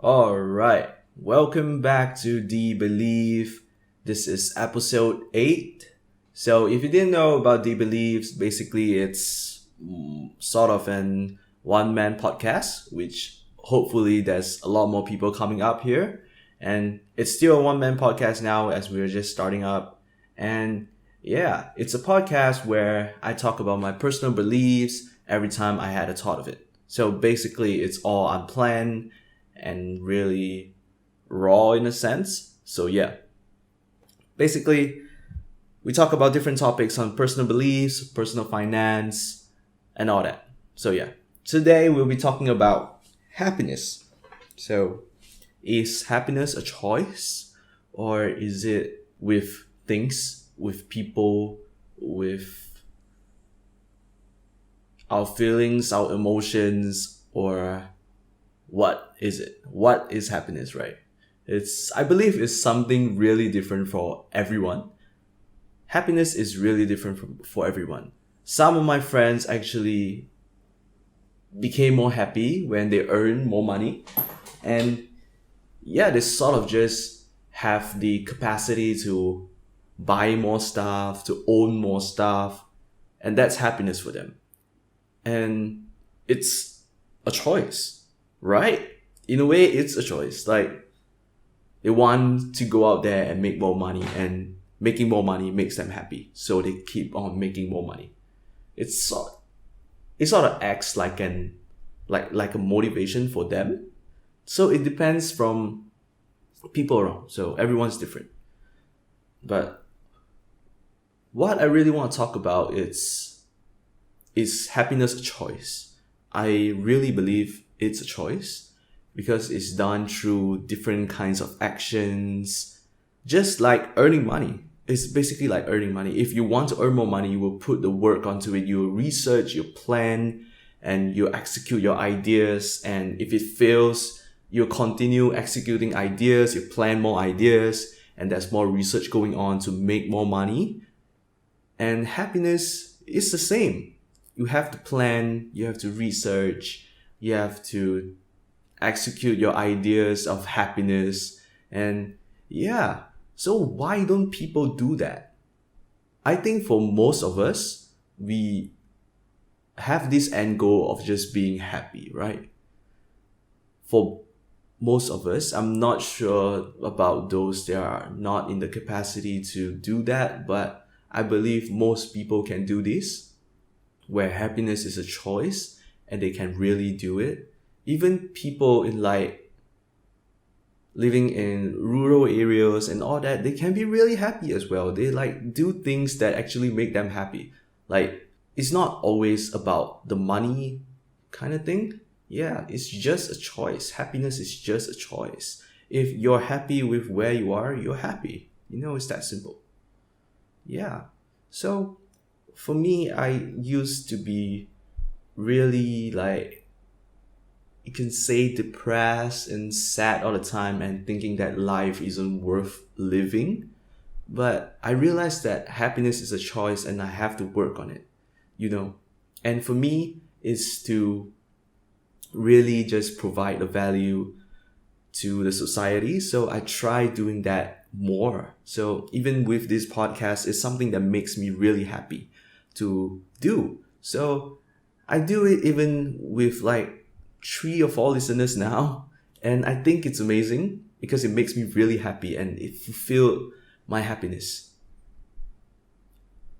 All right. Welcome back to The Believe. This is episode 8. So, if you didn't know about The Believes, basically it's sort of an one-man podcast, which hopefully there's a lot more people coming up here. And it's still a one-man podcast now as we're just starting up. And yeah, it's a podcast where I talk about my personal beliefs every time I had a thought of it. So basically it's all unplanned and really raw in a sense. So yeah, basically we talk about different topics on personal beliefs, personal finance, and all that. So yeah, today we'll be talking about happiness. So is happiness a choice, or is it with things, with people, with our feelings, our emotions, or what is it? What is happiness, right? I believe it's something really different for everyone. Happiness is really different for everyone. Some of my friends actually became more happy when they earn more money. And yeah, they sort of just have the capacity to buy more stuff, to own more stuff. And that's happiness for them. And it's a choice, right? In a way, it's a choice. Like, they want to go out there and make more money, and making more money makes them happy. So they keep on making more money. It sort of acts like a motivation for them. So it depends from people around. So everyone's different. But what I really want to talk about is happiness a choice? I really believe it's a choice because it's done through different kinds of actions, just like earning money. It's basically like earning money. If you want to earn more money, you will put the work onto it. You research, you plan, and you execute your ideas. And if it fails, you continue executing ideas, you plan more ideas, and there's more research going on to make more money. And happiness is the same. You have to plan, you have to research, you have to execute your ideas of happiness. And yeah, so why don't people do that? I think for most of us, we have this end goal of just being happy, right? For most of us, I'm not sure about those that are not in the capacity to do that, but I believe most people can do this, where happiness is a choice and they can really do it. Even people in like living in rural areas and all that, they can be really happy as well. They like do things that actually make them happy. Like, it's not always about the money kind of thing. Yeah, it's just a choice. Happiness is just a choice. If you're happy with where you are, you're happy. It's that simple. Yeah. So for me, I used to be really like, you can say, depressed and sad all the time and thinking that life isn't worth living. But I realized that happiness is a choice and I have to work on it, And for me, is to really just provide a value to the society. So I try doing that more. So even with this podcast, it's something that makes me really happy to do. So I do it even with like 3 or 4 listeners now. And I think it's amazing because it makes me really happy and it fulfills my happiness.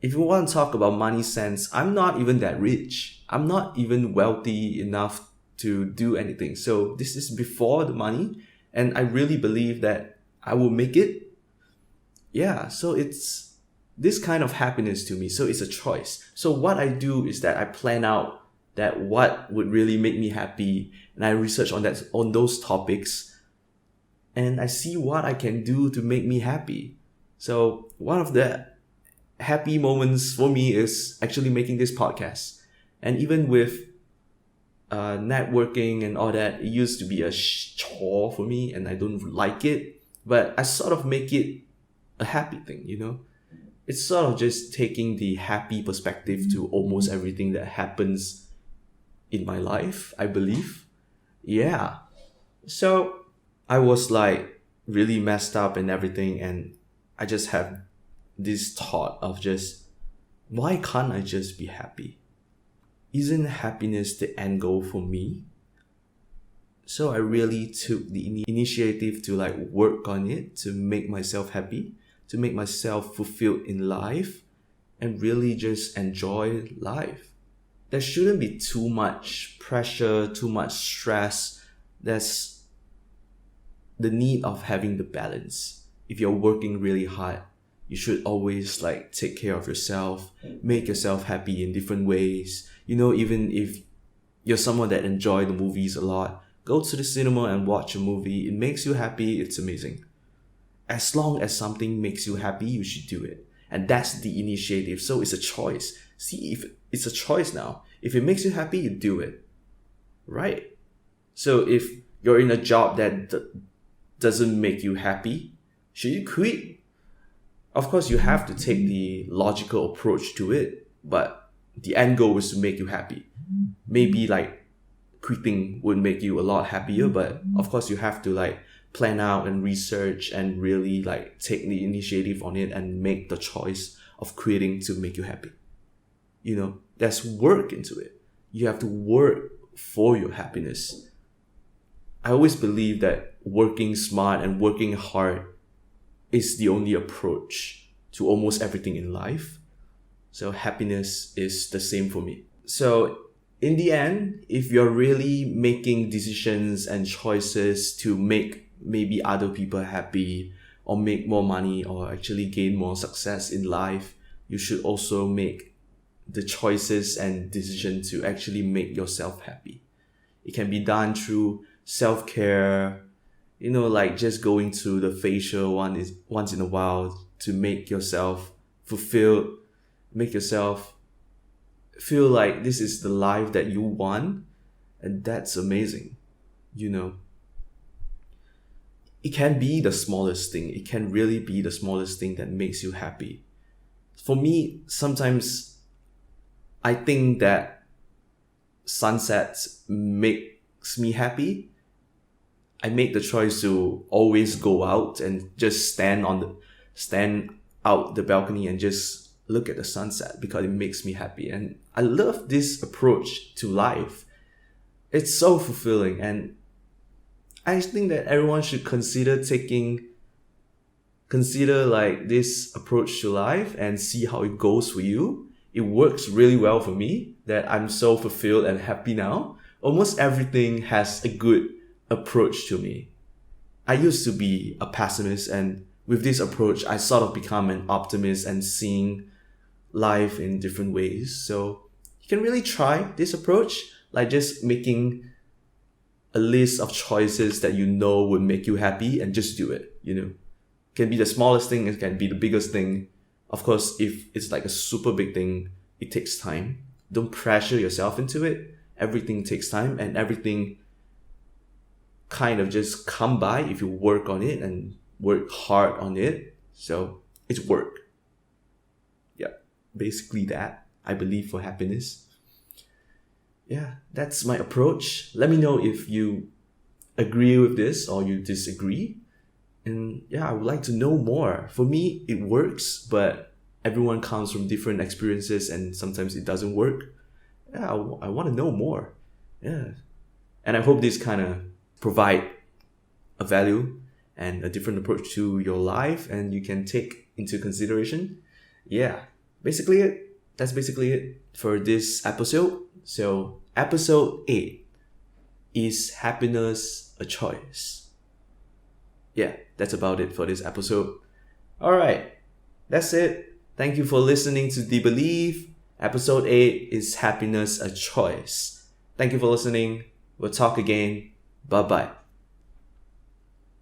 If you want to talk about money sense, I'm not even that rich. I'm not even wealthy enough to do anything. So this is before the money. And I really believe that I will make it. Yeah, so it's this kind of happiness to me. So it's a choice. So what I do is that I plan out that what would really make me happy, and I research on those topics, and I see what I can do to make me happy. So one of the happy moments for me is actually making this podcast. And even with networking and all that, it used to be a chore for me and I don't like it, but I sort of make it a happy thing, It's sort of just taking the happy perspective to almost everything that happens in my life, I believe. Yeah. So I was like really messed up and everything, and I just have this thought of just, why can't I just be happy? Isn't happiness the end goal for me? So I really took the initiative to like work on it, to make myself happy, to make myself fulfilled in life, and really just enjoy life. There shouldn't be too much pressure, too much stress. There's the need of having the balance. If you're working really hard, you should always like take care of yourself, make yourself happy in different ways. Even if you're someone that enjoy the movies a lot, go to the cinema and watch a movie. It makes you happy, it's amazing. As long as something makes you happy, you should do it. And that's the initiative. So it's a choice. See, if it's a choice now. If it makes you happy, you do it. Right? So if you're in a job that doesn't make you happy, should you quit? Of course, you have to take the logical approach to it, but the end goal is to make you happy. Maybe like quitting would make you a lot happier, but of course you have to like plan out and research and really like take the initiative on it and make the choice of quitting to make you happy. There's work into it. You have to work for your happiness. I always believe that working smart and working hard is the only approach to almost everything in life. So happiness is the same for me. So in the end, if you're really making decisions and choices to make maybe other people happy or make more money or actually gain more success in life, you should also make the choices and decision to actually make yourself happy. It can be done through self-care, like just going to the facial once in a while to make yourself fulfilled, make yourself feel like this is the life that you want, and that's amazing. It can be the smallest thing. It can really be the smallest thing that makes you happy. For me, sometimes I think that sunsets makes me happy. I make the choice to always go out and just stand out the balcony and just look at the sunset because it makes me happy. And I love this approach to life. It's so fulfilling, and I think that everyone should consider like this approach to life and see how it goes for you. It works really well for me that I'm so fulfilled and happy now. Almost everything has a good approach to me. I used to be a pessimist, and with this approach, I sort of become an optimist and seeing life in different ways. So you can really try this approach, like just making a list of choices that would make you happy and just do it. It can be the smallest thing, it can be the biggest thing. Of course, if it's like a super big thing, it takes time. Don't pressure yourself into it. Everything takes time, and everything kind of just come by if you work on it and work hard on it. So it's work. Yeah, basically that, I believe, for happiness. Yeah, that's my approach. Let me know if you agree with this or you disagree. And yeah, I would like to know more. For me, it works, but everyone comes from different experiences and sometimes it doesn't work. Yeah, I want to know more. Yeah. And I hope this kind of provide a value and a different approach to your life and you can take into consideration. Yeah, that's basically it for this episode. So episode 8, is happiness a choice? Yeah, that's about it for this episode. Alright, that's it. Thank you for listening to The Believe. Episode 8, is happiness a choice? Thank you for listening. We'll talk again. Bye-bye.